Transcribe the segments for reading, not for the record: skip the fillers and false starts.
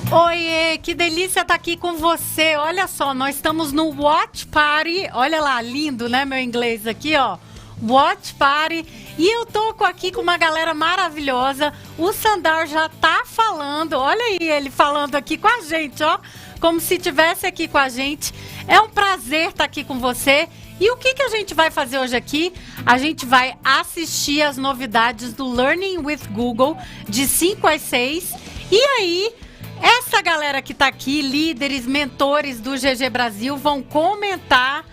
Oiê, que delícia estar aqui com você. Olha só, nós estamos no Watch Party. Olha lá, lindo, né, meu inglês aqui, ó. Watch Party. E eu tô aqui com uma galera maravilhosa. O Sandar já tá falando. Olha aí ele falando aqui com a gente, ó. Como se estivesse aqui com a gente. É um prazer estar aqui com você. E o que a gente vai fazer hoje aqui? A gente vai assistir as novidades do Learning with Google de 5 às 6. E aí, essa galera que tá aqui, líderes, mentores do GG Brasil, vão comentar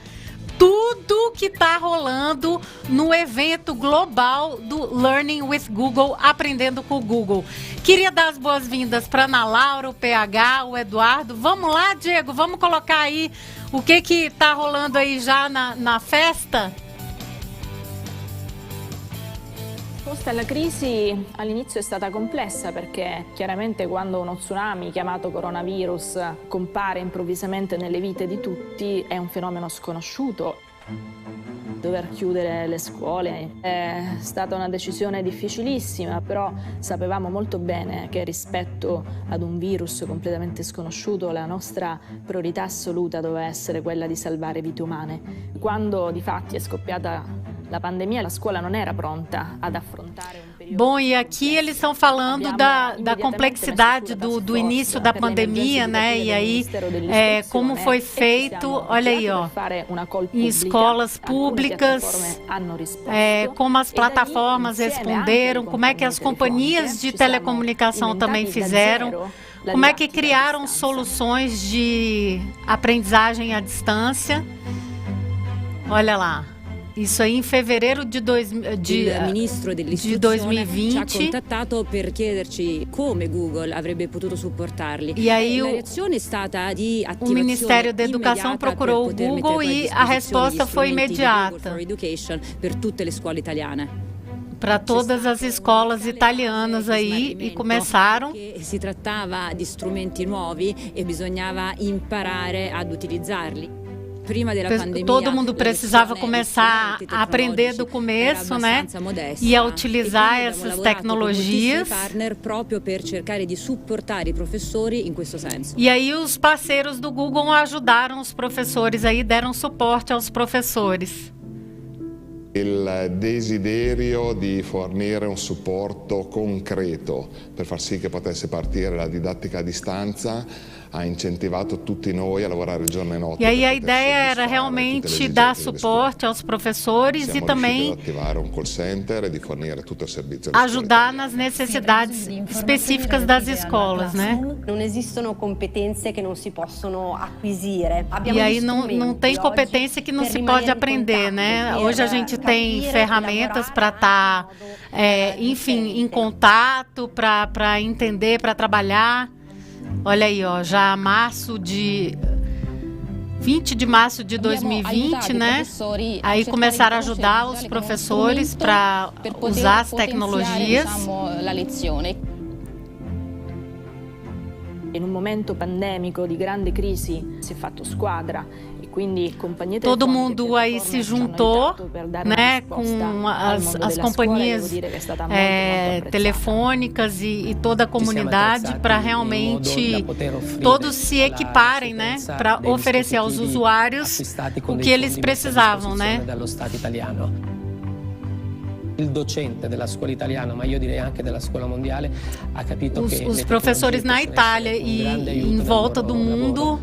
tudo que tá rolando no evento global do Learning with Google, Aprendendo com o Google. Queria dar as boas-vindas para Ana Laura, o PH, o Eduardo. Vamos lá, Diego, vamos colocar aí o que tá rolando aí já na festa? La risposta alla crisi all'inizio è stata complessa perché chiaramente quando uno tsunami chiamato coronavirus compare improvvisamente nelle vite di tutti è un fenomeno sconosciuto. Dover chiudere le scuole è stata una decisione difficilissima, però sapevamo molto bene che rispetto ad un virus completamente sconosciuto la nostra priorità assoluta doveva essere quella di salvare vite umane. Quando di fatti è scoppiata la pandemia, la scuola non era pronta ad affrontare un periodo. Bom, e aqui eles estão falando da complexidade do início da pandemia, né? E aí, como foi feito, olha aí, ó, em escolas públicas, como as plataformas responderam, como é que as companhias de telecomunicação também fizeram, como é que criaram soluções de aprendizagem à distância. Olha lá. Isso aí em fevereiro de 2020 ci ha contattato per chiederci come Google avrebbe potuto supportarli. E aí la reazione è stata di o Ministério da Educação procurou o Google e a resposta foi imediata. Per tutte le scuole italiane. Para todas as escolas italianas aí e começaram. Si trattava di strumenti nuovi e bisognava imparare ad utilizzarli. Todo mundo precisava começar a aprender do começo, né? E a utilizar essas tecnologias. E aí os parceiros do Google ajudaram os professores aí, deram suporte aos professores. Il desiderio di fornire un supporto concreto per far sì che potesse partire la didattica a distanza ha incentivato tutti noi a lavorare giorno e notte. E aí a ideia era realmente dar suporte aos professores e também ajudar nas necessidades específicas das escolas, né? Não existem competências que não se possam acquisire. E aí não tem competência que não se pode aprender, né? Hoje a gente tem ferramentas para estar, enfim, em contato, para entender, para trabalhar. Olha aí, ó, já 20 de março de 2020, né? Aí começaram a ajudar os professores para usar as tecnologias. In un momento pandemico di grande crisi si è fatto squadra e quindi compagnie todo mundo aí se juntou, né, com as companhias telefônicas e toda a comunidade para realmente todos se equiparem, né, para oferecer aos usuários o que eles precisavam, né? Il docente della scuola italiana, ma io direi anche della scuola mondiale, ha capito che os professores na Itália e em volta do mundo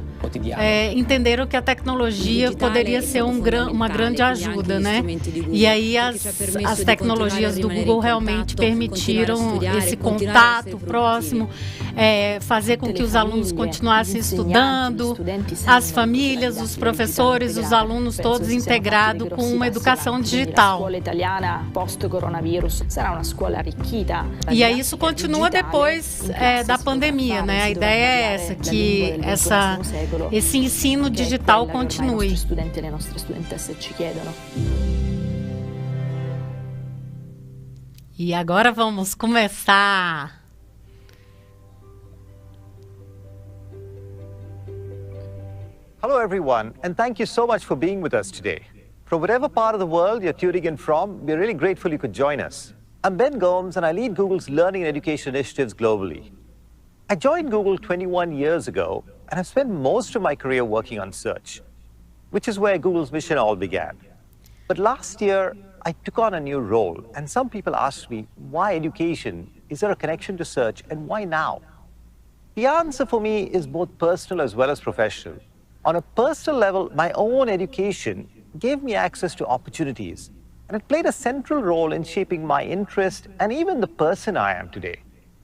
entenderam que a tecnologia poderia ser uma grande ajuda, né? E aí as tecnologias do Google realmente permitiram esse contato próximo, fazer com que os alunos continuassem estudando, as famílias, os professores, os alunos todos integrados com uma educação digital. E aí isso continua depois da pandemia, né? A ideia é essa, que esse ensino digital continue. E agora vamos começar. Hello everyone, and thank you so much for being with us today. From whatever part of the world you're tuning in from, we're really grateful you could join us. I'm Ben Gomes, and I lead Google's learning and education initiatives globally. I joined Google 21 years ago, and I've spent most of my career working on search, which is where Google's mission all began. But last year, I took on a new role, and some people asked me, why education? Is there a connection to search, and why now? The answer for me is both personal as well as professional. On a personal level, my own education gave me access to opportunities, and it played a central role in shaping my interest and even the person I am today.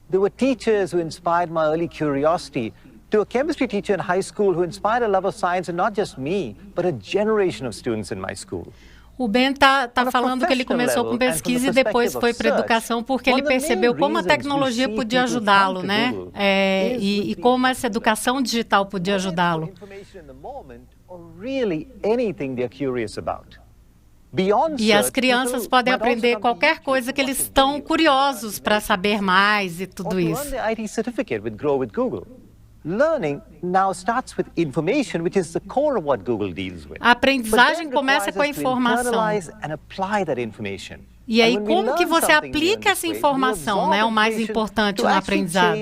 There were teachers who inspired my early curiosity, to a chemistry teacher in high school who inspired a love of science, and not just me, but a generation of students in my school. O Ben tá falando que ele começou com pesquisa e depois foi para educação porque ele percebeu como a tecnologia podia ajudá-lo, né? E como essa educação digital podia ajudá-lo. E as crianças podem aprender qualquer coisa que eles estão curiosos para saber mais e tudo isso. Learning now starts with information, which is the core of what Google deals with. A aprendizagem começa com a informação. E aí, como que você aplica essa informação, né? É o mais importante no aprendizado.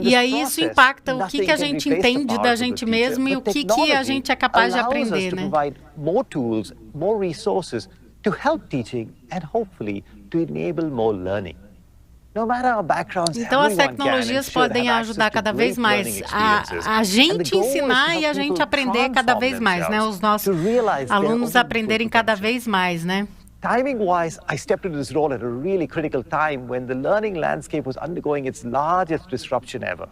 E aí isso impacta o que a gente entende da gente mesmo e o que a gente é capaz de aprender, né? Então as tecnologias podem ajudar cada vez mais a gente ensinar e a gente aprender cada vez mais, né? Os nossos alunos aprenderem cada vez mais, né? Timing-wise, I stepped into this role at a really critical time when the learning landscape was undergoing its largest disruption ever.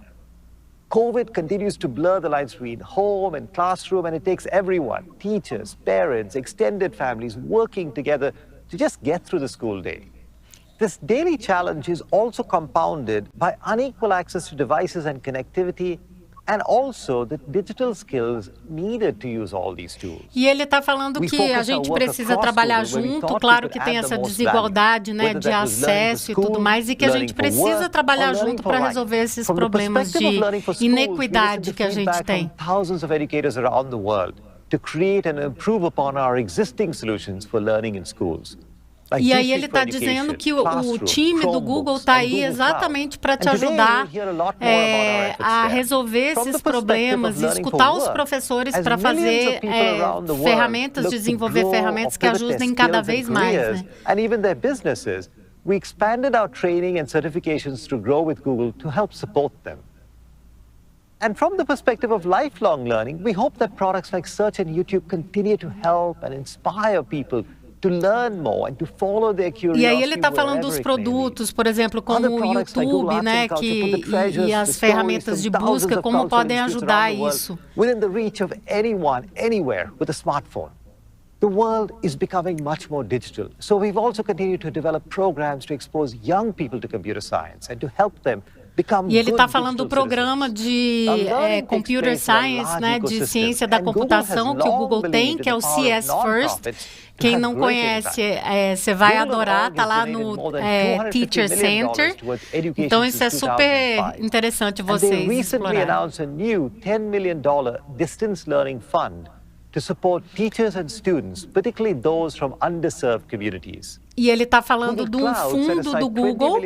COVID continues to blur the lines between home and classroom, and it takes everyone, teachers, parents, extended families, working together to just get through the school day. This daily challenge is also compounded by unequal access to devices and connectivity, and also the digital skills needed to use all these tools. E ele está falando que a gente precisa trabalhar junto, claro que tem essa desigualdade, né, de acesso e tudo mais, e que a gente precisa trabalhar junto para resolver esses problemas de inequidade que a gente tem. Thousands of educators around the world to create and improve upon our existing solutions for learning in schools. E aí ele está dizendo que o time do Google está aí exatamente para te ajudar a resolver esses problemas e escutar os professores para fazer ferramentas, desenvolver ferramentas que ajudem cada vez mais, né? We expanded our training and certifications to grow with Google to help support them. And from the perspective of lifelong learning, we hope that products like Search and YouTube continue to help and inspire people to learn more and to follow their curiosity. E aí ele está falando dos produtos, por exemplo, como o YouTube, né, e as ferramentas de busca, como podem ajudar isso. Within the reach of anyone, anywhere, with a smartphone. The world is becoming much more digital, so we've also continued to develop programs to expose young people to computer science and to help them. E ele está falando do programa de Computer Science, né, de ciência da computação que o Google tem, que é o CS First. Quem não conhece, você vai adorar, está lá no Teacher Center. Então isso é super interessante vocês explorarem. To support teachers and students, particularly those from underserved communities. E ele está falando de um fundo do Google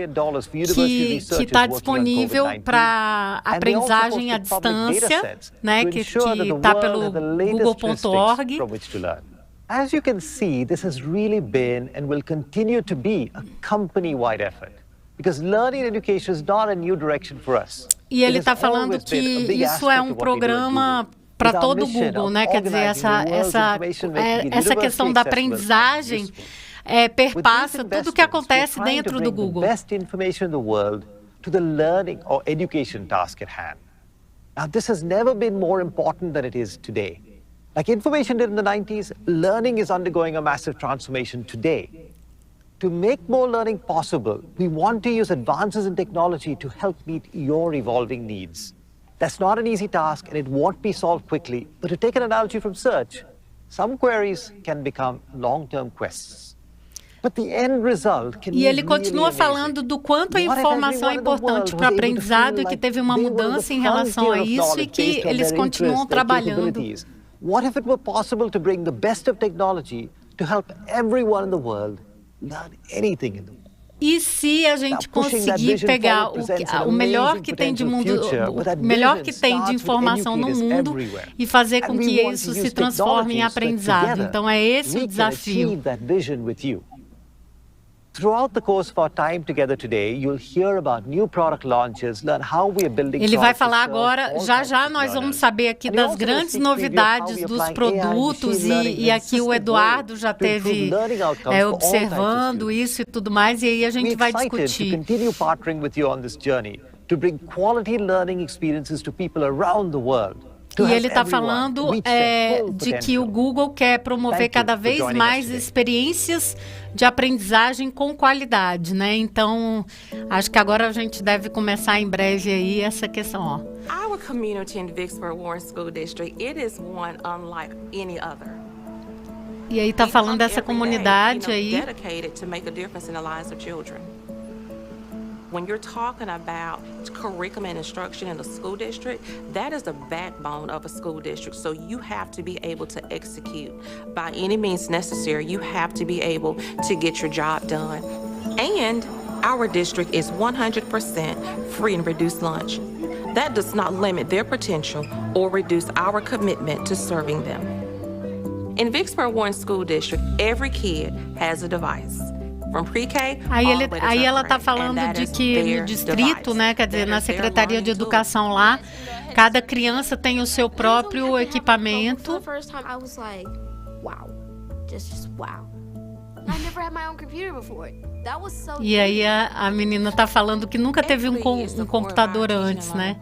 que está disponível para aprendizagem à distância, né, que está pelo google.org. As you can see, this has really been and will continue to be a company-wide effort. Because learning and education is not a new direction for us. E ele está falando que isso é um programa para todo o Google, né? Quer dizer, essa questão da aprendizagem perpassa tudo o que acontece dentro do Google. Now, this has never been more important than it is today. Like information did in the 90s, learning is undergoing a massive transformation today. To make more learning possible, we want to use advances in technology to help meet your evolving needs. That's not an easy task, and it won't be solved quickly. But to take an analogy from search, some queries can become long-term quests. But the end result can E ele continua falando do quanto a informação é importante para o aprendizado e que teve uma mudança em relação a isso e que eles continuam trabalhando. What if it were possible to bring the best of technology to help everyone in the world learn anything in the world? E se a gente conseguir pegar o melhor que tem de mundo, o melhor que tem de informação no mundo e fazer com que isso se transforme em aprendizado. Então é esse o desafio. Throughout the course of our time together today, you'll hear about new product launches, learn how we are building. Ele vai falar agora, já nós vamos saber aqui das grandes novidades dos produtos e aqui o Eduardo já teve observando isso e tudo mais, e aí a gente vai discutir. Continue partnering with you on this journey to bring quality learning experiences to people around the world. E ele está falando de que o Google quer promover cada vez mais experiências de aprendizagem com qualidade, né? Então, acho que agora a gente deve começar em breve aí essa questão, ó. Our community in Vicksburg Warren School District, it is one unlike any other. E aí está falando dessa comunidade aí. Dedicated to make a difference in the lives of children. When you're talking about curriculum and instruction in a school district, that is the backbone of a school district. So you have to be able to execute by any means necessary. You have to be able to get your job done. And our district is 100% free and reduced lunch. That does not limit their potential or reduce our commitment to serving them. In Vicksburg Warren School District, every kid has a device. Aí ela está falando de que no distrito, né, quer dizer, na Secretaria de Educação lá, cada criança tem o seu próprio equipamento. E aí a menina está falando que nunca teve um computador antes, né?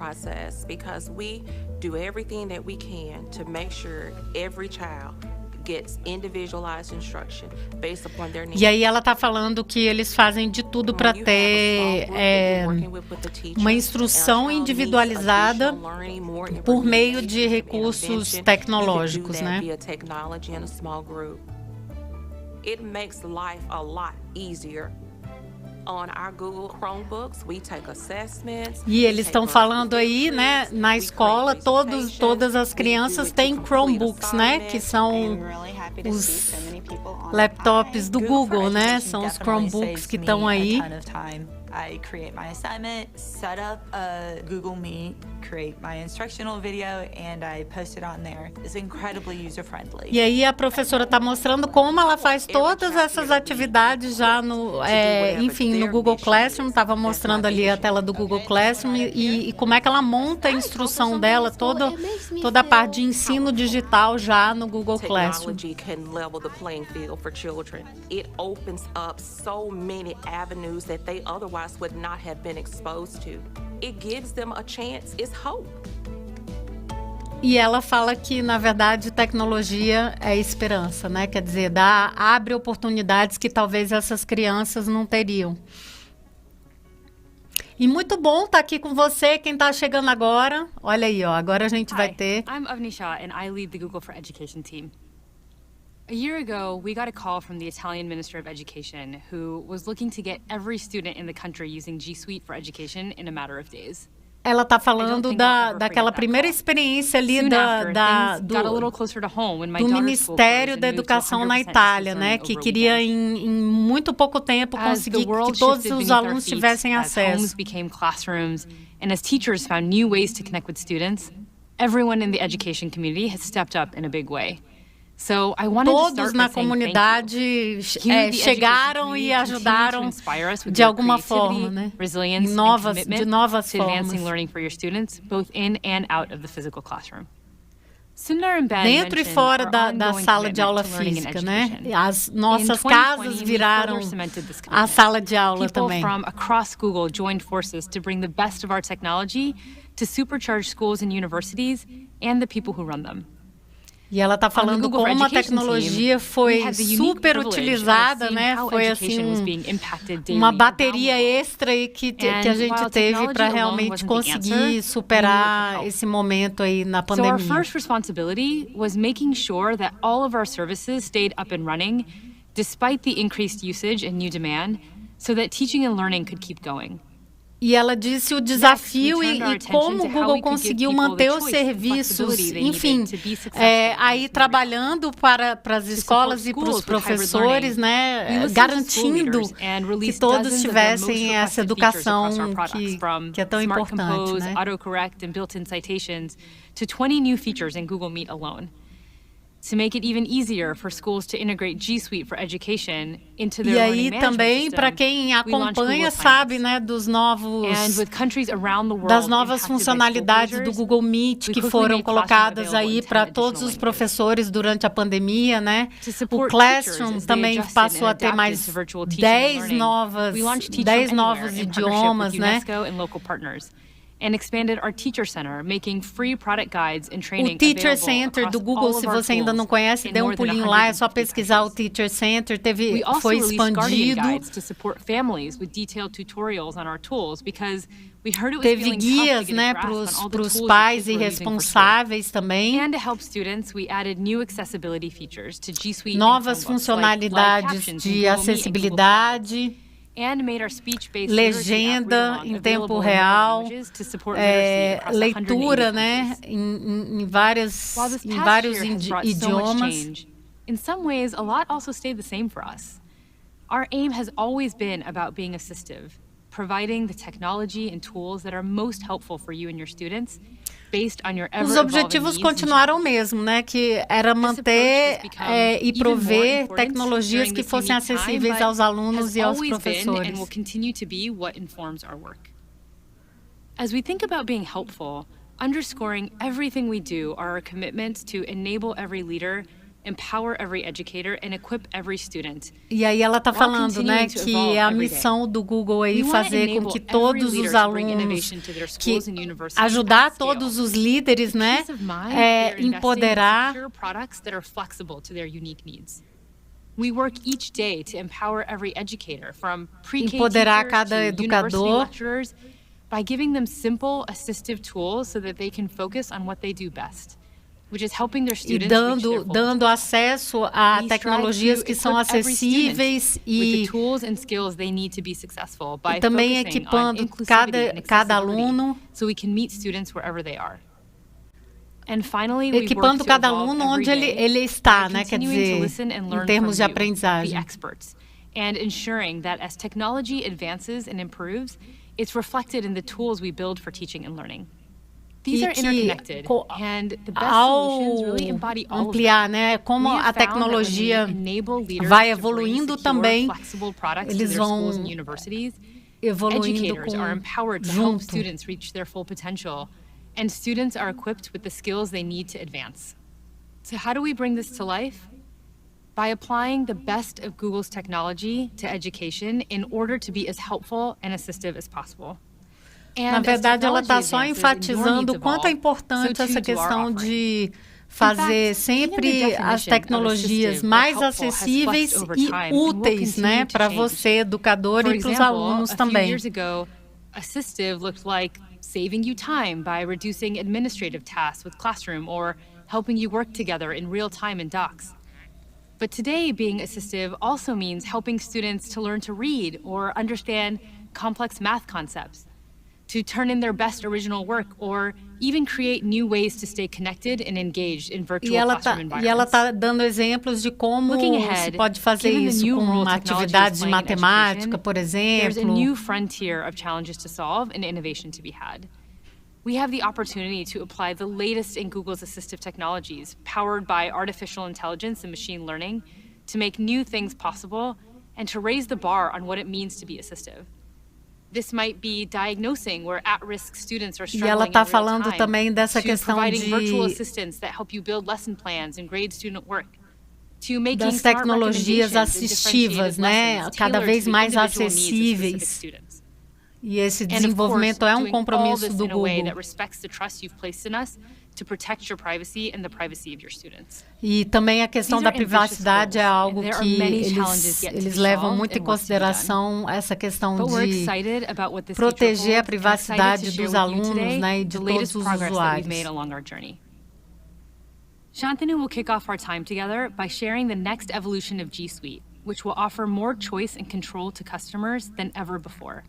E aí ela está falando que eles fazem de tudo para ter uma instrução individualizada por meio de recursos tecnológicos, né? It makes life a lot easier. On our Google Chromebooks, we take assessments. E eles estão falando aí, né, na escola, todas as crianças têm Chromebooks, né, que são os laptops do Google, né, são os Chromebooks que estão aí. I create my assignment, set up a Google Meet, create my instructional video, and I post it on there. It's incredibly user-friendly. E aí a professora está mostrando como ela faz todas essas atividades já no, enfim, no Google Classroom. Estava mostrando ali a tela do Google Classroom e como é que ela monta a instrução dela, toda a parte de ensino digital já no Google Classroom. Technology can level the playing field for children. It opens up so many avenues that they otherwise would not have been exposed to. It gives them a chance, it's hope. E ela fala que, na verdade, tecnologia é esperança, né? Quer dizer, abre oportunidades que talvez essas crianças não teriam. E muito bom estar aqui com você, quem está chegando agora. Olha aí, ó, agora a gente vai ter... I'm Avni Shah, and I lead the Google for Education team. A year ago, we got a call from the Italian Minister of Education, who was looking to get every student in the country using G Suite for Education in a matter of days. Ela está falando daquela primeira experiência ali do Ministério da Educação na Itália, né, que queria em muito pouco tempo conseguir que todos os alunos tivessem acesso. And as teachers found new ways to connect with students, everyone in the education community has stepped up in a big way. Todos na comunidade chegaram e ajudaram de alguma forma, né? De novas formas. Dentro e fora da sala de aula física, né? As nossas casas viraram a sala de aula também. People from across Google joined forces to bring the best of our technology to supercharge schools and universities and the people who run them. E ela está falando como a tecnologia foi super utilizada, né? Foi assim uma bateria extra aí que a gente teve para realmente conseguir superar esse momento aí na pandemia. So our first responsibility was making sure that all of our services stayed up and running despite the increased usage and new demand, so that teaching and learning could keep going. E ela disse o desafio e como o Google conseguiu manter os serviços, enfim, aí trabalhando para as escolas e para os professores, né, garantindo que todos tivessem essa educação que é tão importante, né? Autocorrect and built-in citations to 20 new features in Google Meet alone. To make it even easier for schools to integrate G Suite for Education into their learning management system. E aí também, para quem acompanha, sabe, né, das novas funcionalidades do Google Meet que foram colocadas aí para todos os professores durante a pandemia, né? O Classroom também passou a ter mais 10 novos idiomas, né? And expanded our Teacher Center, making free product guides and training o Teacher Center do Google, se você ainda não conhece, dê um pulinho lá, é só pesquisar o Teacher Center, foi expandido. Teve guias, né, para os pais e responsáveis também. Novas funcionalidades de acessibilidade. Legenda em tempo real, leitura, né, em vários idiomas. In some ways, a lot also stayed the same for us. Our aim has always been about being assistive, providing the technology and tools that are most helpful for you and your students. Os objetivos continuaram o mesmo, né? Que era manter e prover tecnologias que fossem acessíveis aos alunos e aos professores. As we think about being helpful, underscoring everything we do are our commitments to enable every leader, empower every educator and equip every student. E aí ela está falando, né, que a missão do Google é fazer com que todos os alunos, ajudar todos os líderes, né, empoderar. We work each day to empower every educator, from pre-K empoderar teachers cada to educador, university lecturers, by giving them simple, assistive tools so that they can focus on what they do best. E dando acesso a tecnologias que são acessíveis e também equipando cada aluno, equipando cada aluno onde ele está, né? Quer dizer, em termos de aprendizagem. And ensuring that as technology advances and improves, it's reflected in the tools we build for teaching and learning. These are interconnected, and the best solutions really embody all of them. Ampliar, né? Como a tecnologia vai evoluindo também, eles vão evoluindo junto. Students reach their full potential, and students are equipped with the skills they need to advance. So how do we bring this to life? By applying the best of Google's technology to education in order to be as helpful and assistive as possible. Na verdade, ela está só enfatizando o quanto é importante essa questão de fazer sempre as tecnologias mais acessíveis e úteis, né, para você, educador, e para os alunos também. Assistive looked like saving you time by reducing administrative tasks with Classroom or helping you work together in real time in docs. But today, being assistive also means helping students to learn to read or understand complex math concepts, to turn in their best original work, or even create new ways to stay connected and engaged in virtual classroom environments. E ela está dando exemplos de como se pode fazer isso com uma atividade de matemática, por exemplo. There's a new frontier of challenges to solve and innovation to be had. We have the opportunity to apply the latest in Google's assistive technologies, powered by artificial intelligence and machine learning, to make new things possible and to raise the bar on what it means to be assistive. This might be diagnosing where at-risk students are struggling in real time, ela está falando também dessa questão providing virtual assistants that help you build lesson plans and grade student work, to making das tecnologias assistivas, né, cada vez mais acessíveis. E esse desenvolvimento é um compromisso do Google. E também a questão da privacidade é algo que eles levam muito em consideração, essa questão de proteger a privacidade dos alunos, né, e de todos os usuários. Shantanu will kick off our time together by sharing the next evolution of G Suite, which will offer more choice and control to customers than ever before.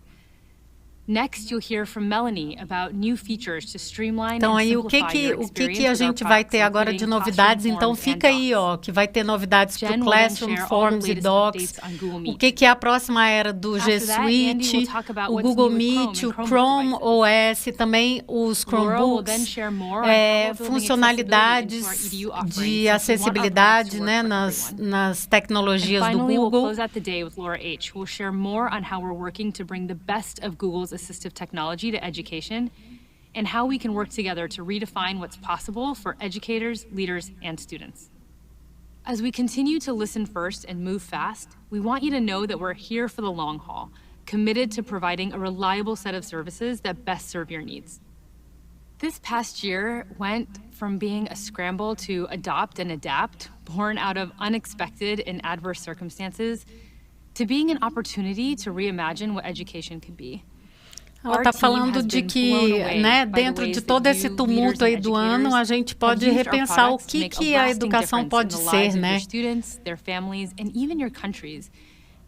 Next, you'll hear from Melanie about new features to streamline Então and aí o simplify your que experience a with our gente vai ter products, agora de including novidades? Classroom Então Forms fica and aí, Docs. ó, que vai ter novidades para Jen o will then Classroom share all the Forms e latest Docs. updates on Google O Meet. que é a próxima era do G After that, Andy will Suite, talk about o what's Google new with Meet, Chrome o and Chromebook Chrome devices. OS, também os Laurel will then Chromebooks, share more on how we're building funcionalidades accessibility into our EDU offerings, de since we want our acessibilidade, products to né, work for everyone. nas tecnologias And do finally, we'll Google. close out the day with Laura H., who will share more on how we're working to bring the best of Google's assistive technology to education and how we can work together to redefine what's possible for educators, leaders, and students. As we continue to listen first and move fast, we want you to know that we're here for the long haul, committed to providing a reliable set of services that best serve your needs. This past year went from being a scramble to adopt and adapt, born out of unexpected and adverse circumstances, to being an opportunity to reimagine what education could be. Ela está falando de que, né, dentro de todo esse tumulto aí do ano, a gente pode repensar o que a educação pode ser, né? Their families, and even your countries,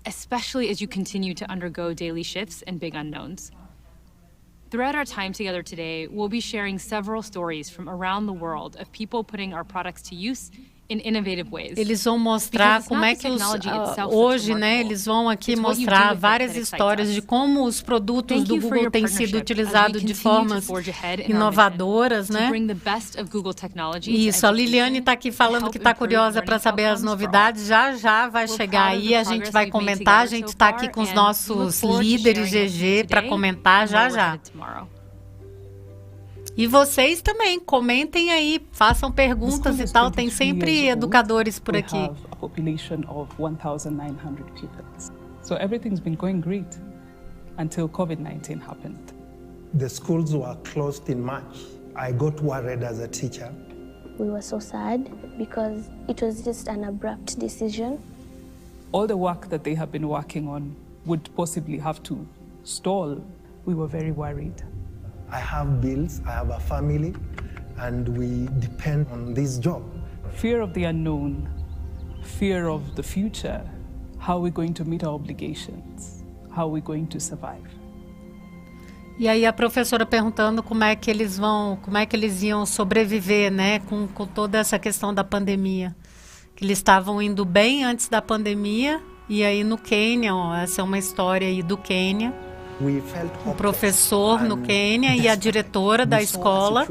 especially as you continue to undergo daily shifts and big unknowns. Throughout our time together today, we'll be sharing several stories from around the world of people putting our products to use in innovative ways. Eles vão mostrar como é que hoje, né, eles vão aqui mostrar várias histórias de como os produtos do Google têm sido utilizados de formas inovadoras, né? Isso, a Liliane está aqui falando que está curiosa para saber as novidades. Já vai chegar aí, a gente vai comentar. A gente está aqui com os nossos líderes GG para comentar já. E vocês também, comentem aí, façam perguntas e tal, tem sempre educadores por aqui. We have a population of 1,900 pupils. So everything's been going great until COVID-19 happened. The schools were closed in March. I got worried as a teacher. We were so sad because it was just an abrupt decision. All the work that they have been working on would possibly have to stall. We were very worried. I have bills, I have a family, and we depend on this job. Fear of the unknown, fear of the future, how are we going to meet our obligations, how are we going to survive? E aí a professora perguntando como é que eles iam sobreviver, né, com toda essa questão da pandemia. Que eles estavam indo bem antes da pandemia, e aí no Quênia, ó, essa é uma história aí do Quênia. O professor no Quênia e a diretora da escola.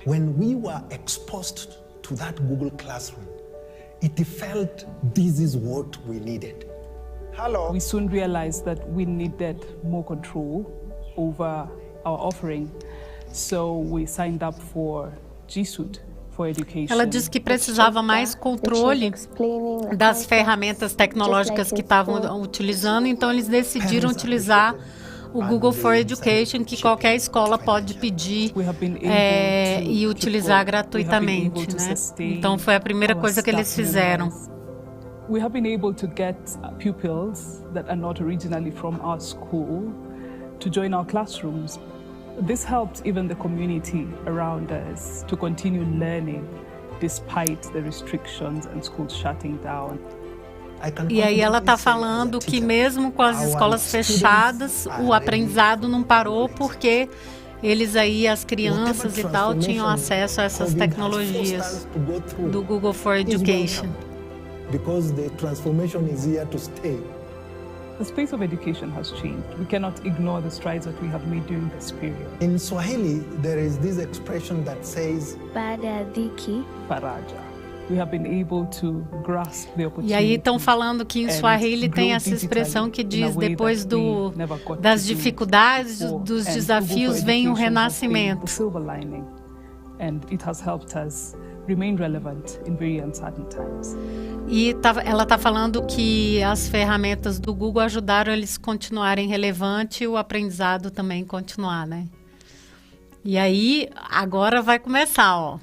When we were exposed to that Google Classroom, it felt this is what we needed. Hello. We soon realized that we needed more control over our offering, so we signed up for G Suite. Ela disse que precisava mais controle das ferramentas tecnológicas que estavam utilizando, então eles decidiram utilizar o Google for Education, que qualquer escola pode pedir e utilizar gratuitamente, né? Então foi a primeira coisa que eles fizeram. We have been able to get pupils that are not originally from our school to join our classrooms. This helped even the community around us to continue learning despite the restrictions and schools shutting down. E aí ela está falando que mesmo com as escolas fechadas, o aprendizado não parou porque eles aí, as crianças e tal, tinham acesso a essas tecnologias do Google for Education. Because the transformation is here to stay. The space of education has changed. We cannot ignore the strides that we have made during this period. In Swahili, there is this expression that says, baada ya dhiki, faraja. We have been able to grasp the opportunity. E aí estão falando que em Swahili tem essa expressão que diz depois das dificuldades, dos desafios vem o renascimento. Silver lining, and it has helped us remain relevant in very uncertain times. E ela está falando que as ferramentas do Google ajudaram eles continuarem relevantes e o aprendizado também continuar, né? E aí, agora vai começar, ó.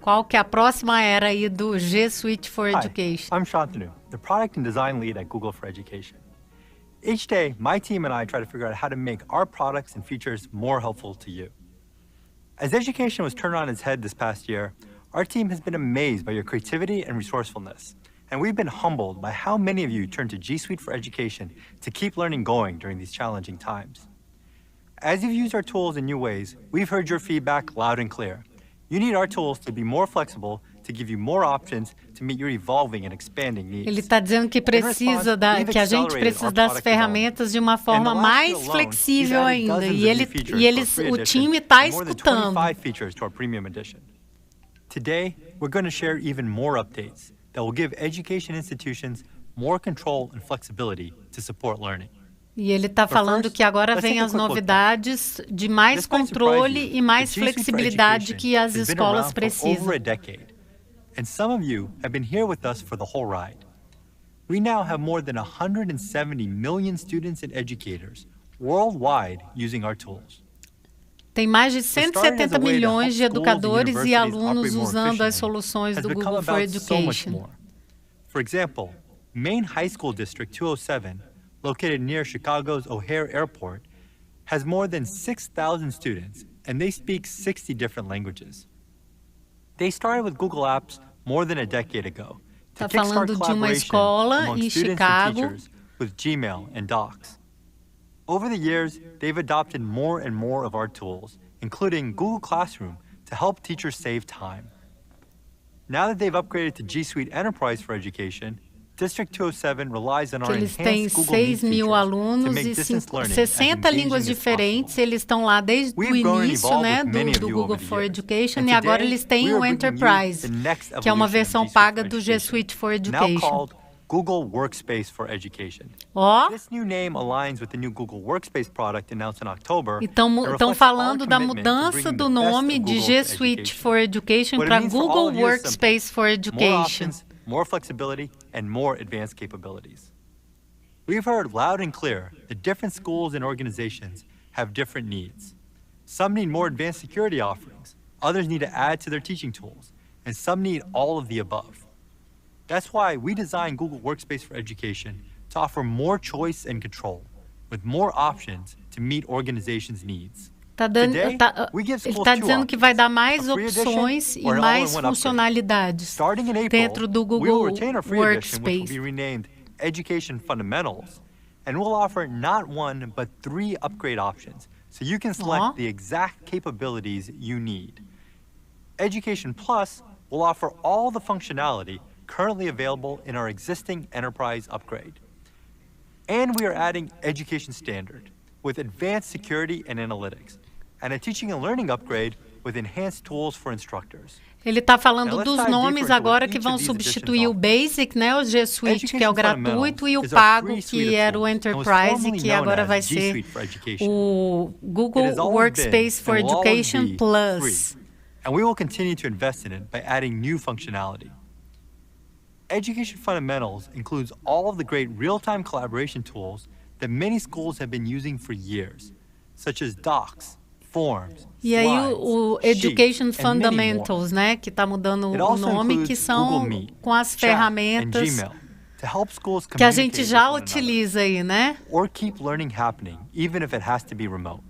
Qual que é a próxima era aí do G Suite for Education? Hi, I'm Shantanu, the Product and Design Lead at Google for Education. Each day, my team and I try to figure out how to make our products and features more helpful to you. As education was turned on its head this past year, our team has been amazed by your creativity and resourcefulness And we've been humbled by how many of you turn to G Suite for Education to keep learning going during these challenging times. As you've used our tools in new ways, we've heard your feedback loud and clear. You need our tools to be more flexible, to give you more options to meet your evolving and expanding needs. Ele está dizendo que precisa que a gente precisa das ferramentas de uma forma mais flexível ainda. O time está escutando. Today, we're going to share even more updates that will give education institutions more control and flexibility to support learning. E ele está falando que agora vem as novidades de mais controle e mais flexibilidade que as escolas precisam. And some of you have been here with us for the whole ride. We now have more than 170 million students and educators worldwide using our tools. Tem mais de 170 milhões de educadores e alunos usando as soluções do Google for Education. For example, Maine High School District 207, located near Chicago's O'Hare Airport, has more than 6,000 students, and they speak 60 different languages. They started with Google Apps more than a decade ago to kickstart collaboration among students and teachers with Gmail and Docs. Over the years, they've adopted more and more of our tools, including Google Classroom, to help teachers save time. Now that they've upgraded to G Suite Enterprise for Education, District 207 relies on our eles têm 6 mil alunos e 60 línguas diferentes. Eles estão lá desde o início, né, do Google for Education, e agora eles têm o Enterprise, que é uma versão paga do G Suite for Education. Google Workspace for Education. This new name aligns with the new Google Workspace product announced in October. Estão falando da mudança do nome de G Suite for Education para Google Workspace for Education. More flexibility, and more advanced capabilities. We've heard loud and clear that different schools and organizations have different needs. Some need more advanced security offerings, others need to add to their teaching tools, and some need all of the above. That's why we designed Google Workspace for Education to offer more choice and control, with more options to meet organizations' needs. Ele está dizendo que vai dar mais opções e mais funcionalidades dentro do Google Workspace. Education Fundamentals, and we'll offer not one but 3 upgrade options, so you can select the exact capabilities you need. Education Plus will offer all the functionality currently available in our existing Enterprise upgrade. And we are adding Education Standard with advanced security and analytics, and a teaching and learning upgrade with enhanced tools for instructors. Ele está falando dos nomes agora que vão substituir o Basic, né, o G Suite, que é o gratuito, e o pago, que era o Enterprise, que agora vai ser o Google Workspace for Education Plus. And we will continue to invest in it by adding new functionality. Education Fundamentals includes all of the great real-time collaboration tools that many schools have been using for years, such as Docs, Forms, e aí o Education Fundamentals, né, que está mudando o nome, que são com as ferramentas que a gente já utiliza aí, né? Or keep learning happening, even if it has to be remote.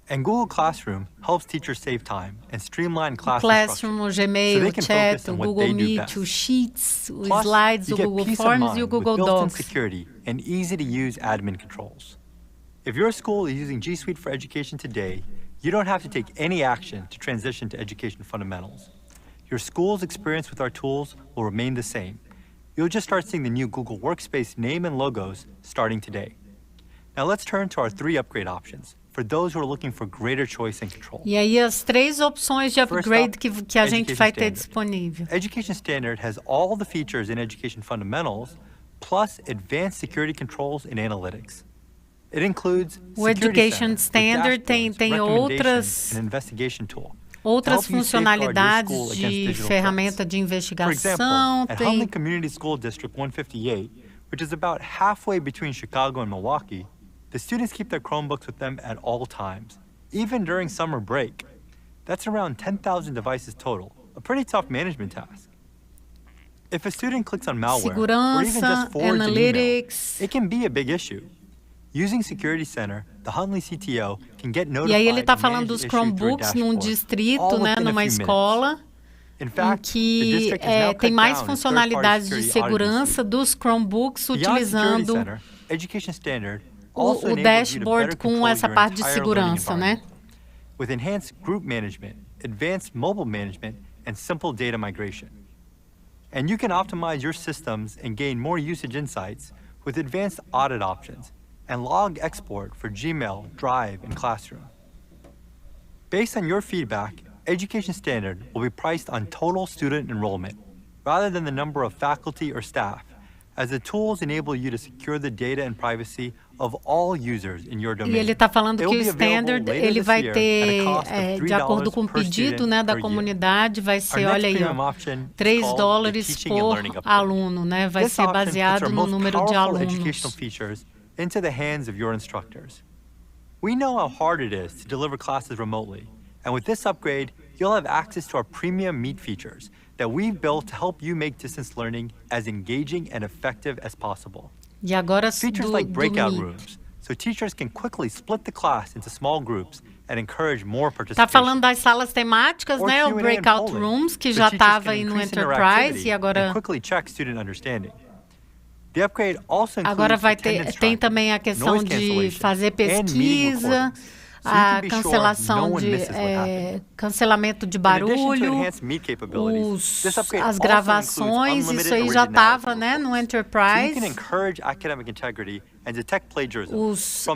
And Google Classroom helps teachers save time and streamline class Classroom, o Gmail, o Chat, o Google Meet, o Sheets, os Slides, o Google Forms e o Google Docs. Security and easy-to-use admin controls. If your school is using G Suite for Education today, you don't have to take any action to transition to Education Fundamentals. Your school's experience with our tools will remain the same. You'll just start seeing the new Google Workspace name and logos starting today. Now let's turn to our 3 upgrade options for those who are looking for greater choice and control. E aí as 3 opções de upgrade que a gente vai ter disponível. Education Standard has all the features in Education Fundamentals, plus advanced security controls and analytics. It includes o Education Standard tem outras funcionalidades de ferramenta de investigação. At Huntley Community School District 158, which is about halfway between Chicago and Milwaukee, the students keep their Chromebooks with them at all times, even during summer break. That's around 10,000 devices total, a pretty tough management task. If a student clicks on malware, or even just forwards an email, it can be a big issue. Using Security Center, the Huntley CTO can get notified. E aí ele está falando dos Chromebooks num distrito, né, numa escola. In em fact, the que district has now tem cut mais down its funcionalidades de third-party security auditing segurança dos Chromebooks suite. Beyond Security utilizando Center, Education Standard o also enables you to dashboard better com control essa your parte de entire learning segurança, né? environment with enhanced group management, advanced mobile management, and simple data migration. And you can optimize your systems and gain more usage insights with advanced audit options and log export for Gmail, Drive, and Classroom. Based on your feedback, Education Standard will be priced on total student enrollment rather than the number of faculty or staff, as the tools enable you to secure the data and privacy of all users in your domain. E ele está falando que o Standard ele vai ter, de acordo com o pedido, né, da comunidade, vai ser, olha aí, ó, $3 por aluno, né? Vai ser baseado no número de alunos. Into the hands of your instructors. We know how hard it is to deliver classes remotely, and with this upgrade, you'll have access to our premium Meet features that we've built to help you make distance learning as engaging and effective as possible. E agora Features like breakout rooms, so teachers can quickly split the class into small groups and encourage more participation. Tá falando das salas temáticas, né? O breakout rooms, que já estava aí no Enterprise e agora quickly check student understanding. The upgrade also agora vai ter, tem também a questão de fazer pesquisa, a cancelação de cancelamento de barulho, as gravações, isso aí já estava, né, no Enterprise.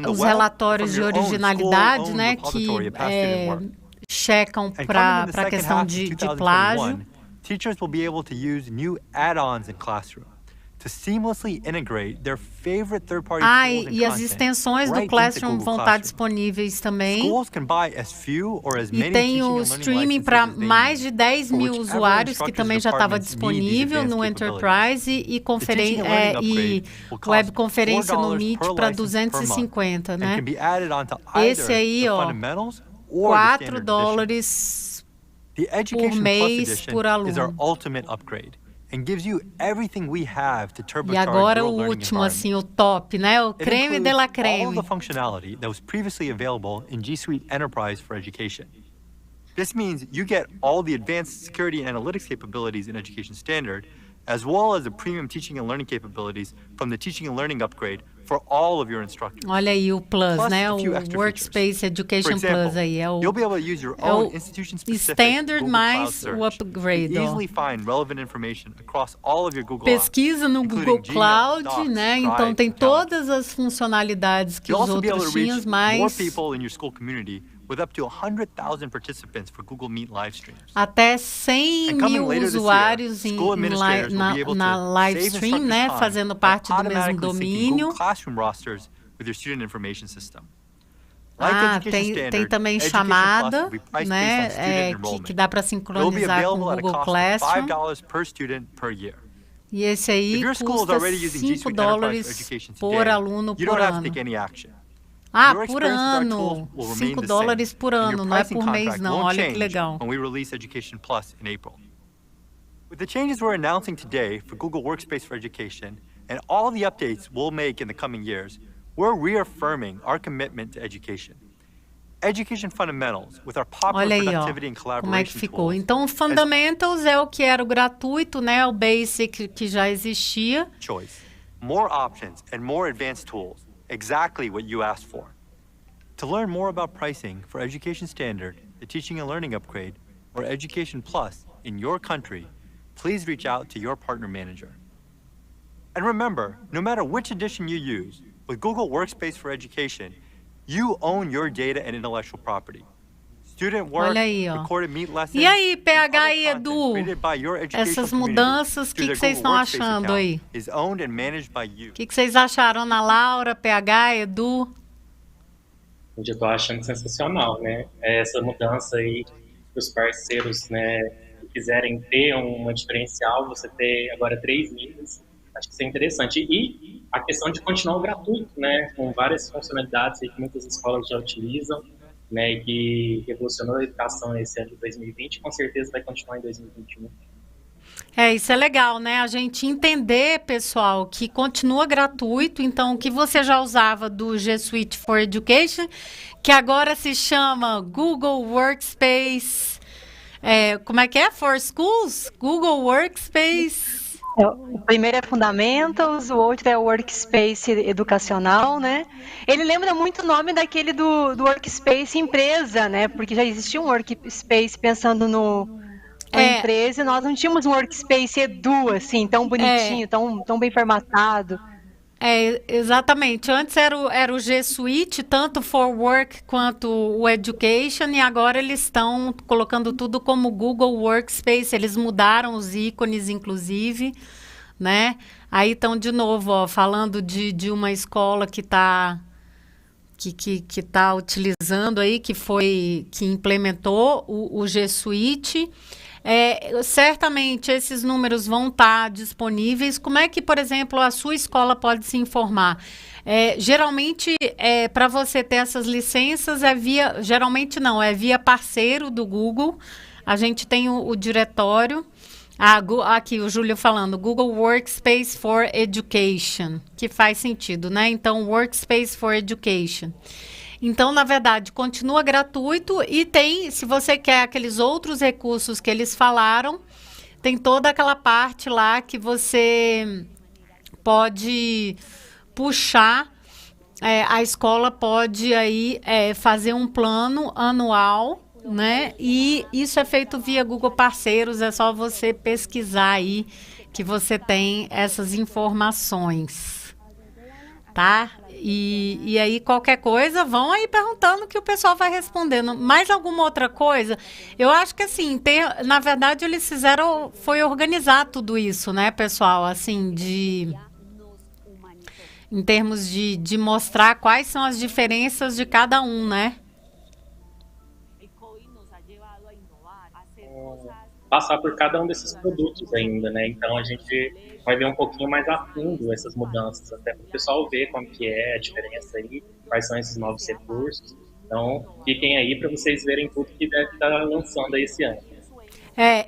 Os relatórios de originalidade, né, que checam para a questão de plágio. Teachers will be able to use new add-ons in Classroom to seamlessly integrate their favorite third-party tools and e as extensões do Classroom vão estar disponíveis também. Schools can buy as few or as many e tem o streaming para mais de 10 mil usuários, que também já estava disponível no Enterprise, e webconferência no Meet para 250, né? Esse aí, ó, $4 por mês por aluno. E agora o último, assim, o top, né? O creme de la creme. All the functionality that was previously available in G Suite Enterprise for Education. This means you get all the advanced security and analytics capabilities in Education Standard, as well as the premium teaching and learning capabilities from the teaching and learning upgrade for all of your instructors. Olha aí o Plus, né? O Workspace Education Plus aí é o Standard mais o Upgrade. Easily find relevant information across all of your Google Pesquisa no Google Cloud, né? Então tem todas as funcionalidades que os outros tinham, mas with up to 100,000 participants for Google Meet live streams. Até 100 mil usuários na live stream, né, fazendo parte do mesmo domínio. Classroom rosters with your student information system. Tem também chamada, né, que dá para sincronizar com o Google Classroom. E esse aí custa $5 por aluno por ano. Por ano, $5 por ano, não é por mês não, olha que legal. With the changes we're announcing today for Google Workspace for Education and all the updates we'll make in the coming years, we're reaffirming our commitment to education. Education fundamentals with our popular productivity and collaboration como é que ficou. Então, o Fundamentals é o que era o gratuito, né, o Basic que já existia. Choice, more options and more advanced tools. Exactly what you asked for. To learn more about pricing for Education Standard, the Teaching and Learning Upgrade, or Education Plus in your country, please reach out to your partner manager. And remember, no matter which edition you use, with Google Workspace for Education, you own your data and intellectual property. Student work, recorded Meet lessons, e aí, PH e Edu, essas mudanças, o que vocês estão achando aí? O que vocês acharam, Ana Laura, PH, Edu? Eu estou achando sensacional, né? Essa mudança aí para os parceiros, né, que quiserem ter uma diferencial, você ter agora 3 níveis, acho que isso é interessante. E a questão de continuar o gratuito, né, com várias funcionalidades aí que muitas escolas já utilizam, né, e que revolucionou a educação esse ano de 2020, com certeza vai continuar em 2021. Isso é legal, né? A gente entender, pessoal, que continua gratuito, então o que você já usava do G Suite for Education, que agora se chama Google Workspace como é que é? For Schools? Google Workspace. O primeiro é Fundamentals, o outro é o Workspace educacional, né? Ele lembra muito o nome daquele do Workspace empresa, né? Porque já existia um Workspace pensando na empresa, e nós não tínhamos um Workspace edu, assim, tão bonitinho, tão bem formatado. Exatamente. Antes era o G Suite, tanto for Work quanto o Education, e agora eles estão colocando tudo como Google Workspace. Eles mudaram os ícones, inclusive, né? Aí estão de novo, ó, falando de uma escola que está utilizando aí, que implementou o G Suite. Certamente esses números vão estar disponíveis. Como é que, por exemplo, a sua escola pode se informar? Geralmente, para você ter essas licenças, é via parceiro do Google. A gente tem o diretório. Aqui o Júlio falando, Google Workspace for Education, que faz sentido, né? Então, Workspace for Education. Então, na verdade, continua gratuito e tem, se você quer aqueles outros recursos que eles falaram, tem toda aquela parte lá que você pode puxar, a escola pode aí fazer um plano anual, né? E isso é feito via Google Parceiros, é só você pesquisar aí que você tem essas informações, tá? E aí, qualquer coisa, vão aí perguntando que o pessoal vai respondendo. Mais alguma outra coisa? Eu acho que, assim, na verdade, eles foi organizar tudo isso, né, pessoal? Assim, em termos de mostrar quais são as diferenças de cada um, né? Passar por cada um desses produtos ainda, né? Então, a gente vai ver um pouquinho mais a fundo essas mudanças, até para o pessoal ver como que é a diferença aí, quais são esses novos recursos. Então, fiquem aí para vocês verem tudo que deve estar lançando aí esse ano.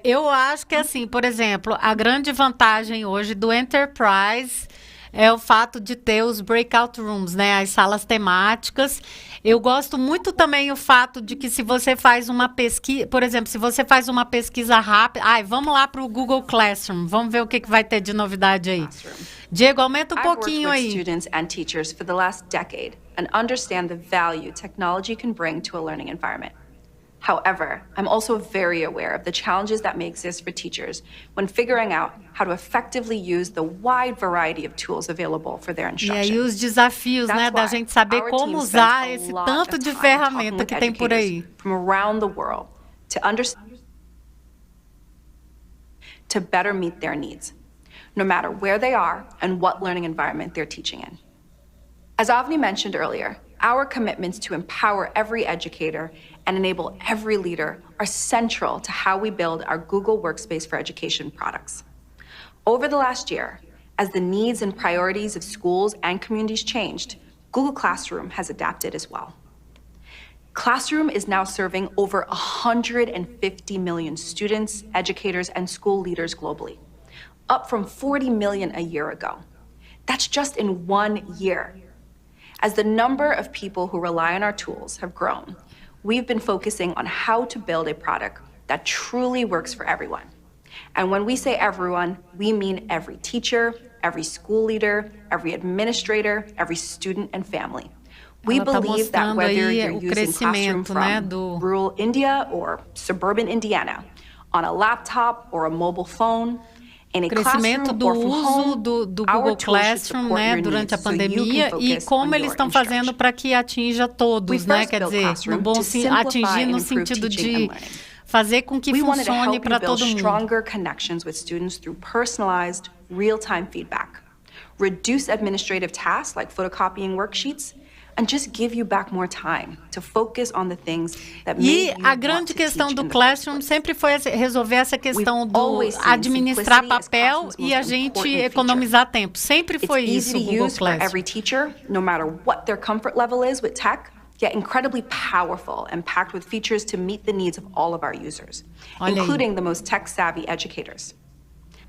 Eu acho que, assim, por exemplo, a grande vantagem hoje do Enterprise é o fato de ter os breakout rooms, né? As salas temáticas. Eu gosto muito também o fato de que se você faz uma pesquisa, por exemplo, se você faz uma pesquisa rápida, vamos lá para o Google Classroom, vamos ver o que vai ter de novidade aí. Diego, aumenta um pouquinho aí. I've worked with students and teachers for the last decade and understand the value technology can bring to a learning environment. However, I'm also very aware of the challenges that may exist for teachers when figuring out how to effectively use the wide variety of tools available for their instruction. E aí os desafios, né, da gente saber como usar esse tanto de ferramenta que tem por aí. From around the world to better meet their needs, no matter where they are and what learning environment they're teaching in. As Avni mentioned earlier, our commitments to empower every educator and enable every leader are central to how we build our Google Workspace for Education products. Over the last year, as the needs and priorities of schools and communities changed, Google Classroom has adapted as well. Classroom is now serving over 150 million students, educators, and school leaders globally, up from 40 million a year ago. That's just in 1 year. As the number of people who rely on our tools have grown, we've been focusing on how to build a product that truly works for everyone. And when we say everyone, we mean every teacher, every school leader, every administrator, every student and family. We believe that whether you're using Classroom from rural India or suburban Indiana, on a laptop or a mobile phone, o crescimento do uso do Google Classroom, né, durante a pandemia e como eles estão fazendo para que atinja todos, né, quer dizer, atingir no sentido de fazer com que funcione para todo mundo. Stronger connections with students through personalized, real-time feedback, reduce administrative tasks like photocopying worksheets, and just give you back more time to focus on the things that E a grande questão do Classroom sempre foi resolver essa questão do administrar papel e a gente economizar tempo. Sempre foi isso o Google Classroom. For every teacher, no matter what their comfort level is with tech, yet incredibly powerful and packed with features to meet the needs of all of our users, including the most tech-savvy educators.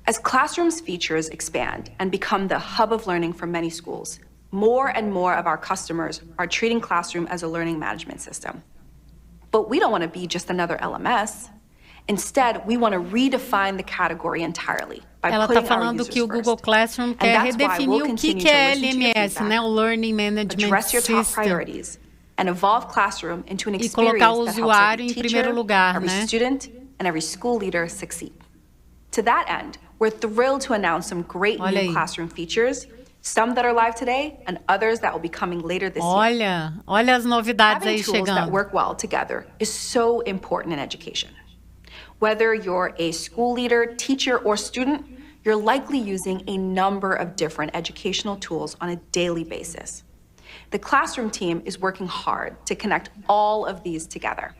As Classroom's features expand and become the hub of learning for many schools, more and more of our customers are treating Classroom as a learning management system. But we don't want to be just another LMS. Instead, we want to redefine the category entirely by Ela putting está our falando users que o Google first. Classroom quer redefinir o que é LMS, né? O Learning Management Address your top System. priorities and evolve Classroom into an E experience colocar o that helps usuário every em primeiro teacher, lugar, every né? student, and every school leader succeed. To that end, we're thrilled to announce some great Olha new aí. classroom features, some that are live today and others that will be coming later this year. Olha as novidades Having aí tools that chegando. work well together is so important in education. Whether you're a school leader, teacher, or student, you're likely using a number of different educational tools on a daily basis. The classroom team is working hard to connect all of these together,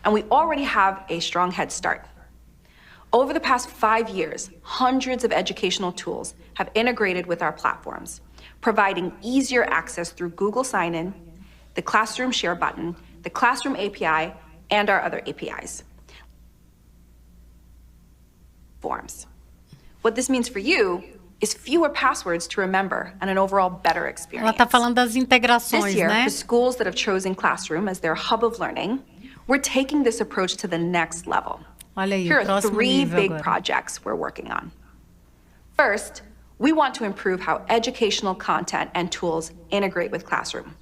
and we already have a strong head start. Over the past 5 years, hundreds of educational tools have integrated with our platforms, providing easier access through Google Sign-In, the Classroom Share button, the Classroom API, and our other APIs. Forms. What this means for you is fewer passwords to remember and an overall better Ela experience. está falando das This integrações, year, né? for schools that have chosen Classroom as their hub of learning, we're taking this approach to the next level. Olha aí, Here o are próximo 3 nível big agora. projects we're working on. First, we want to improve how educational content and tools integrate with Classroom.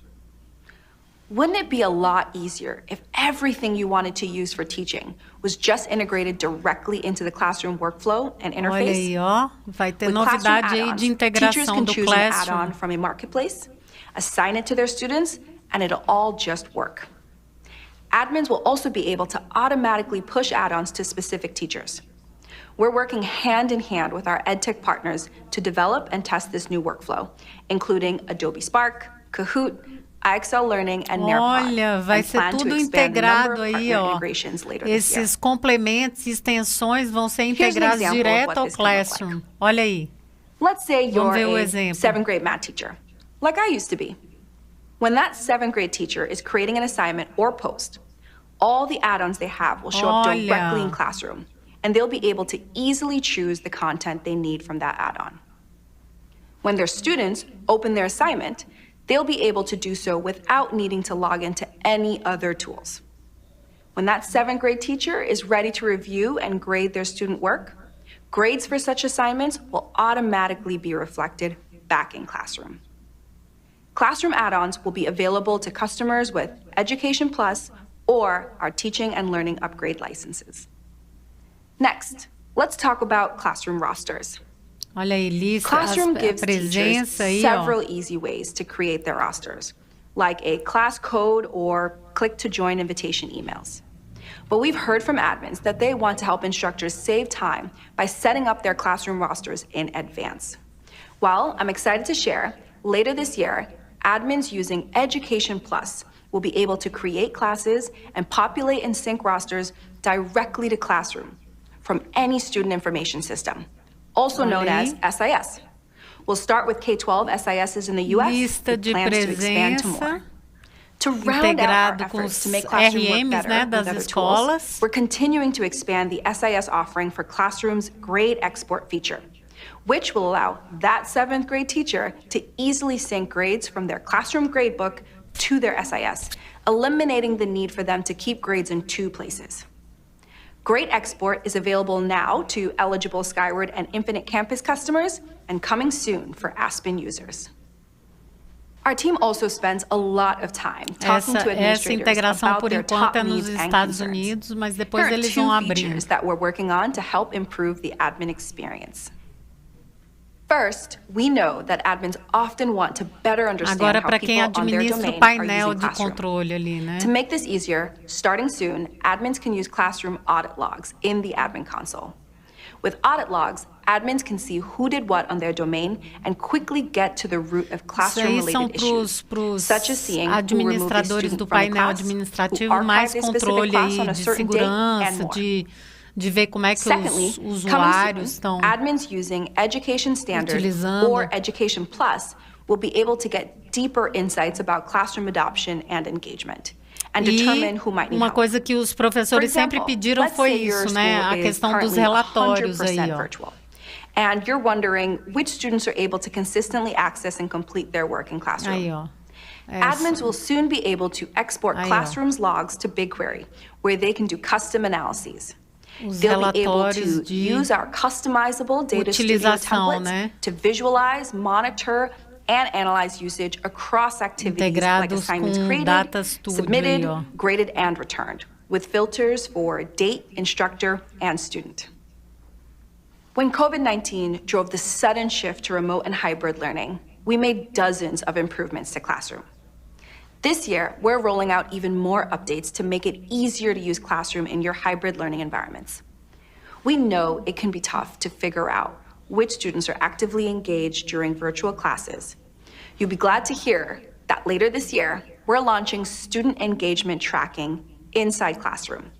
Wouldn't it be a lot easier if everything you wanted to use for teaching was just integrated directly into the Classroom workflow and Olha interface? aí, ó. Vai ter With Classroom novidade aí add-ons, de teachers integração can do choose an Classroom. add-on from a marketplace, assign it to their students, and it'll all just work. Admins will also be able to automatically push add-ons to specific teachers. We're working hand in hand with our EdTech partners to develop and test this new workflow, including Adobe Spark, Kahoot, IXL Learning, and Nearpod. Olha, vai and ser plan to tudo expand the number integrado of aí, partner ó. integrations later this year. Esses complementos e extensões vão ser Here's an integrados example of direto what ao this can look Classroom. Olha aí. Let's say Vamos you're ver o a exemplo. 7th grade math teacher, like I used to be. When that 7th grade teacher is creating an assignment or post, all the add-ons they have will show up Olha. directly in Classroom, and they'll be able to easily choose the content they need from that add-on. When their students open their assignment, they'll be able to do so without needing to log into any other tools. When that 7th grade teacher is ready to review and grade their student work, grades for such assignments will automatically be reflected back in Classroom. Classroom add-ons will be available to customers with Education Plus or our Teaching and Learning Upgrade licenses. Next, let's talk about Classroom rosters. Olha aí, lista, Classroom a gives teachers presença aí, ó. several easy ways to create their rosters, like a class code or click to join invitation emails. But we've heard from admins that they want to help instructors save time by setting up their Classroom rosters in advance. Well, I'm excited to share, later this year, admins using Education Plus will be able to create classes and populate and sync rosters directly to Classroom from any student information system, also known as SIS. We'll start with K-12 SISs in the U.S. Lista with de plans to expand to presença more. To round out our integrado com efforts os to make Classroom work RMs, better né, with das other escolas. tools, we're continuing to expand the SIS offering for Classroom's grade export feature, which will allow that 7th grade teacher to easily sync grades from their Classroom gradebook to their SIS, eliminating the need for them to keep grades in 2 places. Grade Export is available now to eligible Skyward and Infinite Campus customers and coming soon for Aspen users. Our team also spends a lot of time talking to Essa administrators integração, about por their top enquanto, é nos needs and Estados concerns. Unidos, mas depois Here are eles 2 vão abrir. features that we're working on to help improve the admin experience. First, we know that admins often want to better understand Agora, how para quem people on their administra o domain are painel using de Classroom. controle ali, né? To make this easier, starting soon, admins can use Classroom audit logs in the admin console. With audit logs, admins can see who did what on their domain and quickly get to the root of Isso aí Classroom-related são issues, pros such as seeing who removed a administradores student do from a painel class, who administrativo, mais archived a specific controle class aí on a de certain date, and segurança, more. de ver como é que Secondly, os coming usuários soon, estão admins using Education Standard utilizando. or Education Plus will be able to get deeper insights about classroom adoption and engagement, and determine who might need uma help. coisa que os professores For example, sempre pediram let's foi say your isso, né? school A is questão dos currently relatórios aí, 100% ó. virtual, and you're wondering which students are able to consistently access and complete their work in Classroom. Aí, ó. Admins will soon be able to export Aí, ó. Classroom's logs to BigQuery, where they can do custom analyses. Os They'll be able relatórios to de use our customizable data studio utilização, templates né? to visualize, monitor, and analyze usage across activities like Integrados assignments com created, data studio submitted, aí, ó. graded, and returned, with filters for date, instructor, and student. When COVID-19 drove the sudden shift to remote and hybrid learning, we made dozens of improvements to Classroom. This year, we're rolling out even more updates to make it easier to use Classroom in your hybrid learning environments. We know it can be tough to figure out which students are actively engaged during virtual classes. You'll be glad to hear that later this year, we're launching student engagement tracking inside Classroom.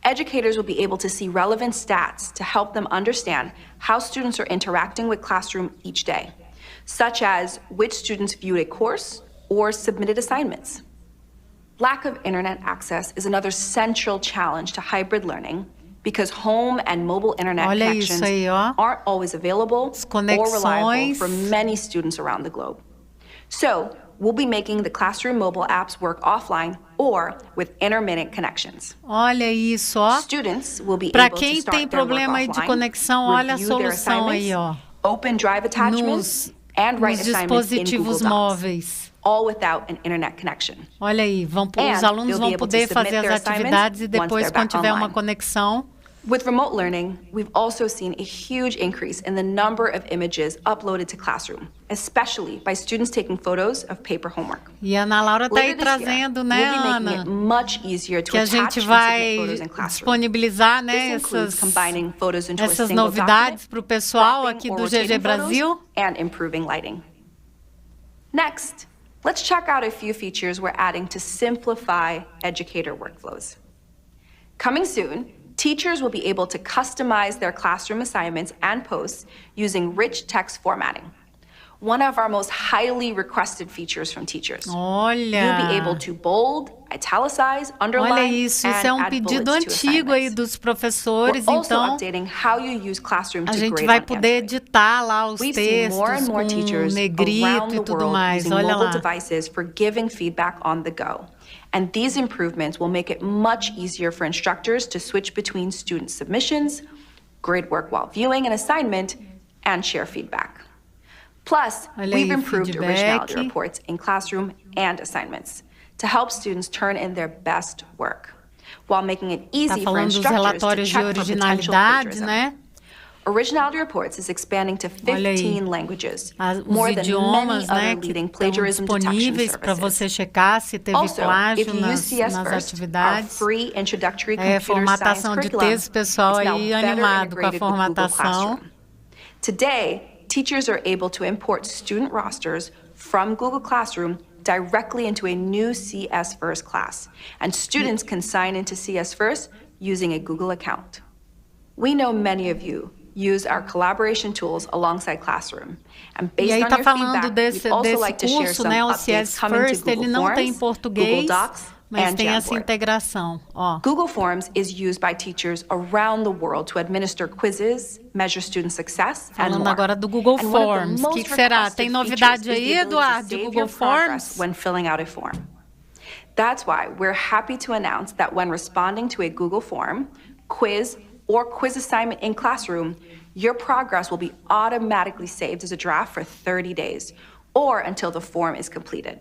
Educators will be able to see relevant stats to help them understand how students are interacting with Classroom each day, such as which students viewed a course or submitted assignments. Lack of internet access is another central challenge to hybrid learning because home and mobile internet Olha connections isso aí, ó. aren't always available or reliable conexões. for many students around the globe. So, we'll be making the Classroom mobile apps work offline or with intermittent connections. Olha isso, ó. Students will be Para able to quem start tem their work problema aí de offline, conexão, olha a review their solução aí, ó. open drive attachments, and write Nos assignments in Google dispositivos Docs, móveis. all without an internet connection. Olha aí, os And alunos they'll vão be able to poder submit fazer their as assignments atividades e once depois, they're quando back tiver uma online. conexão. With remote learning, we've also seen a huge increase in the number of images uploaded to Classroom, especially by students taking photos of paper homework. E a Ana Laura está aí Later this year, trazendo, né, we'll be making Ana? it much easier to Que a attach gente and vai submit photos in Classroom. disponibilizar, né, This includes essas, combining photos into a essas single novidades document, para o pessoal cropping aqui or do rotating GG photos, Brasil. and improving lighting. Next, let's check out a few features we're adding to simplify educator workflows. Coming soon, teachers will be able to customize their classroom assignments and posts using rich text formatting, one of our most highly requested features from teachers. Olha. You'll be able to bold, italicize, underline, Olha isso, and isso é add pedido bullets to antigo aí assignments. dos professores, We're also então updating how you use Classroom a to gente grade vai on poder editar lá os We've seen more and textos more com teachers around negrito the e tudo world mais. using Olha mobile lá. devices for giving feedback on the go. And these improvements will make it much easier for instructors to switch between student submissions, grade work while viewing an assignment, and share feedback. Plus, Olha we've aí, improved originality feedback. reports in Classroom and assignments to help students turn in their best work, while making it Tá easy for falando dos instructors to relatórios de check for potential originalidade, plagiarism. né? Originality Reports is expanding to Olha aí. 15 languages, Os more than idiomas, many né, other que leading estão plagiarism detection disponíveis para services. você checar se teve Also, plágio if you use nas CS nas First, our atividades. free introductory É, computer science formatação de curriculum texto, pessoal is now aí better animado com a integrated with Google formatação. Classroom. Today, teachers are able to import student rosters from Google Classroom directly into a new CS First class, and students can sign into CS First using a Google account. We know many of you use our collaboration tools alongside Classroom, and E based aí on tá your falando feedback, desse, we'd also desse like to share curso, some né? O updates CS coming to First, Google ele não tem em Forms, português, Google Docs, mas and tem essa Jamboard. integração, ó. Google Forms is used by teachers around the world to administer quizzes, measure student success, and Falando more. agora do Google And one of the Forms. O most que será? requested Tem novidade features is aí, the ability to Eduardo, de save Google your progress Forms? when filling out a form. That's why we're happy to announce that when responding to a Google form, quiz, or quiz assignment in Classroom, your progress will be automatically saved as a draft for 30 days, or until the form is completed.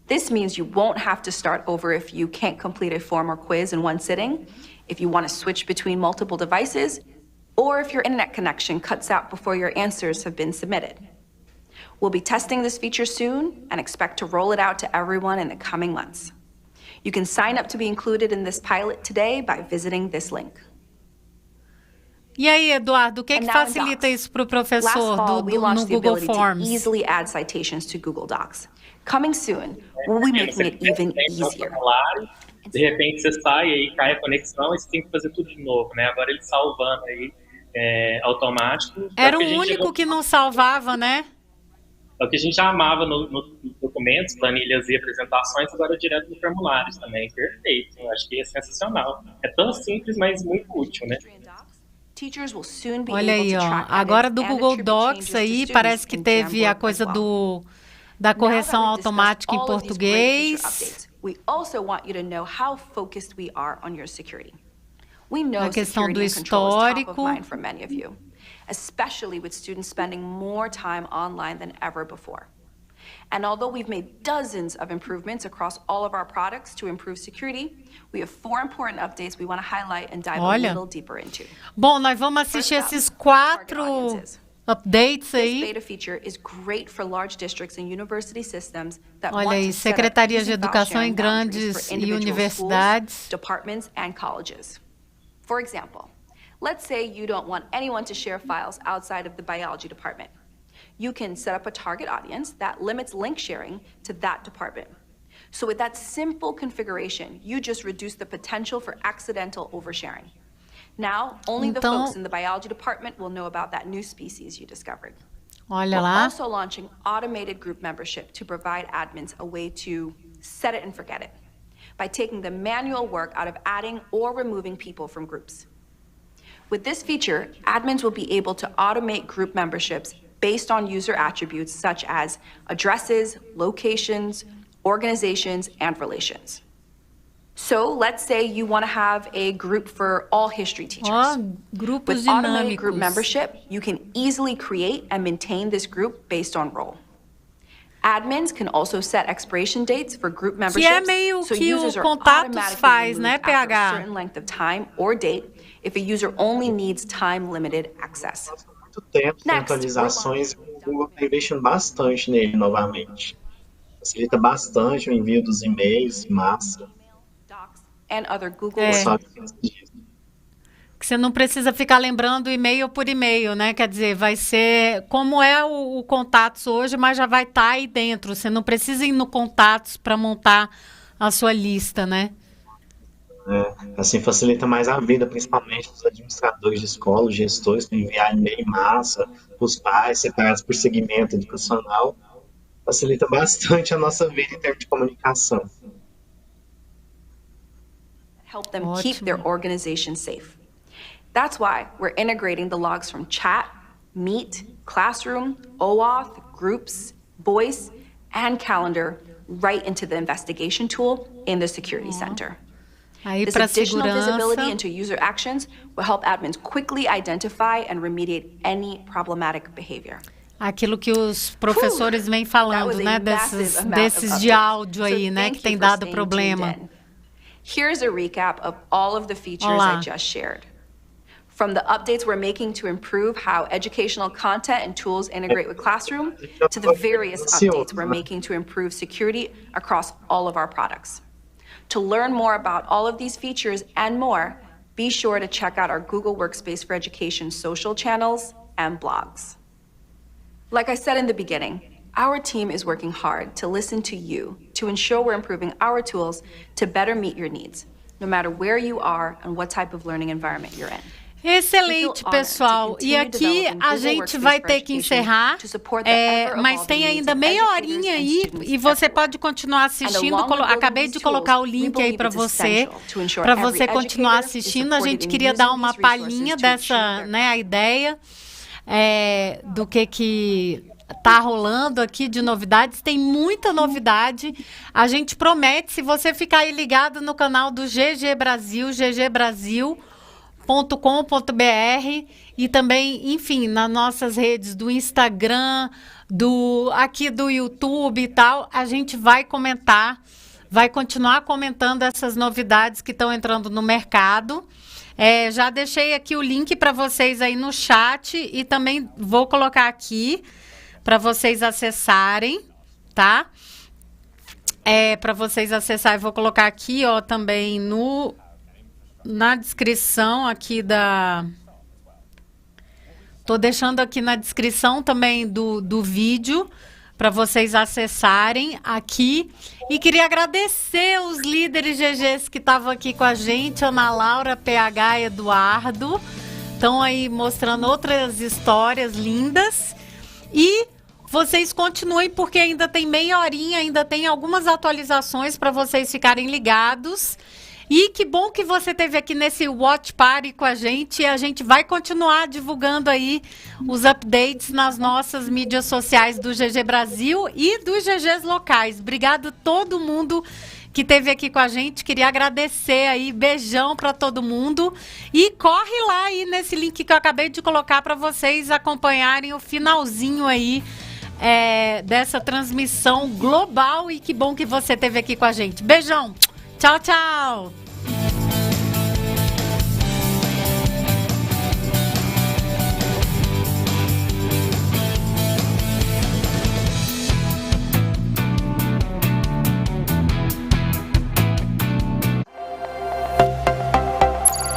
This means you won't have to start over if you can't complete a form or quiz in one sitting, if you want to switch between multiple devices, or if your internet connection cuts out before your answers have been submitted. We'll be testing this feature soon and expect to roll it out to everyone in the coming months. You can sign up to be included in this pilot today by visiting this link. E aí, Eduardo, o que And que now in facilita Docs. isso para o Last professor fall, we no launched the Google ability to Forms? easily add citations to Google Docs. Coming soon, we'll be making it even easier. De repente você sai e aí cai a conexão e você tem que fazer tudo de novo, né? Agora ele salvando aí automático. Era o único que não salvava, né? É o que a gente já amava nos documentos, planilhas e apresentações, agora direto no formulários também. Perfeito. Eu acho que é sensacional. É tão simples, mas muito útil, né? Olha aí, ó. Agora do Google Docs aí, parece que teve a coisa da correção automática em português. We also want you to know how focused we are on your security. We know a questão do security and control is top of histórico. mind for many of you, especially with students spending more time online than ever before. And although we've made dozens of improvements across all of our products to improve security, we have 4 important updates we want to highlight and dive a Olha. little deeper into. Bom, nós vamos assistir esses 4 updates aí. This beta feature is great for large districts and university systems that Olha want aí, to set up secretarias de easy file educação em sharing boundaries grandes for e individual universidades. schools, departments, and colleges. For example, let's say you don't want anyone to share files outside of the biology department. You can set up a target audience that limits link sharing to that department. So with that simple configuration, you just reduce the potential for accidental oversharing. Now, only the Então- folks in the biology department will know about that new species you discovered. Olha We're lá. also launching automated group membership to provide admins a way to set it and forget it by taking the manual work out of adding or removing people from groups. With this feature, admins will be able to automate group memberships based on user attributes such as addresses, locations, organizations, and relations. So let's say you want to have a group for all history teachers. Ó, grupos With automated group dinâmicos. membership, you can easily create and maintain this group based on role. Admins can also set expiration dates for group memberships, meio so que o users are Contatos automatically faz, removed né, after a PH? certain length of time or date if a user only needs time-limited access. Muito tempo sem Next, atualizações e o Google está investindo bastante nele novamente. Facilita bastante o envio dos e-mails em massa. And other Google É. Workspace. Que você não precisa ficar lembrando e-mail por e-mail, né? Quer dizer, vai ser como é o Contatos hoje, mas já vai estar aí dentro. Você não precisa ir no Contatos para montar a sua lista, né? Assim facilita mais a vida, principalmente dos administradores de escola, os gestores, para enviar e-mail em massa, os pais separados por segmento educacional. Facilita bastante a nossa vida em termos de comunicação. Help them keep their organization safe. That's why we're integrating the logs from chat, Meet, Classroom, OAuth, Groups, Voice, and Calendar right into the investigation tool in the Security Center. Aí This para additional visibility segurança. into user actions will help admins quickly identify and remediate any problematic behavior. Aquilo que os professores vêm falando, né? Desses de áudio aí, né? Que tem dado problema. Here's a recap of all of the features Olá. I just shared. From the updates we're making to improve how educational content and tools integrate with Classroom, to the various updates we're making to improve security across all of our products. To learn more about all of these features and more, be sure to check out our Google Workspace for Education social channels and blogs. Like I said in the beginning, our team is working hard to listen to you to ensure we're improving our tools to better meet your needs, no matter where you are and what type of learning environment you're in. Excelente, pessoal. E aqui a gente vai ter que encerrar, mas tem ainda meia horinha aí e você pode continuar assistindo. Acabei de colocar o link aí para você continuar assistindo. A gente queria dar uma palhinha dessa, né, a ideia do que tá rolando aqui de novidades. Tem muita novidade. A gente promete, se você ficar aí ligado no canal do GG Brasil, ggbrasil.com.br e também, enfim, nas nossas redes do Instagram, aqui do YouTube e tal, a gente vai comentar, vai continuar comentando essas novidades que estão entrando no mercado. Já deixei aqui o link para vocês aí no chat e também vou colocar aqui para vocês acessarem, tá? Para vocês acessarem, vou colocar aqui, ó, também na descrição aqui tô deixando aqui na descrição também do vídeo para vocês acessarem aqui. E queria agradecer os líderes GGs que estavam aqui com a gente, Ana Laura, PH, Eduardo. Estão aí mostrando outras histórias lindas. E vocês continuem, porque ainda tem meia horinha, ainda tem algumas atualizações para vocês ficarem ligados. E que bom que você esteve aqui nesse Watch Party com a gente. E a gente vai continuar divulgando aí os updates nas nossas mídias sociais do GG Brasil e dos GGs locais. Obrigado a todo mundo que esteve aqui com a gente. Queria agradecer aí, beijão para todo mundo. E corre lá aí nesse link que eu acabei de colocar para vocês acompanharem o finalzinho aí dessa transmissão global. E que bom que você esteve aqui com a gente. Beijão. Tchau, tchau.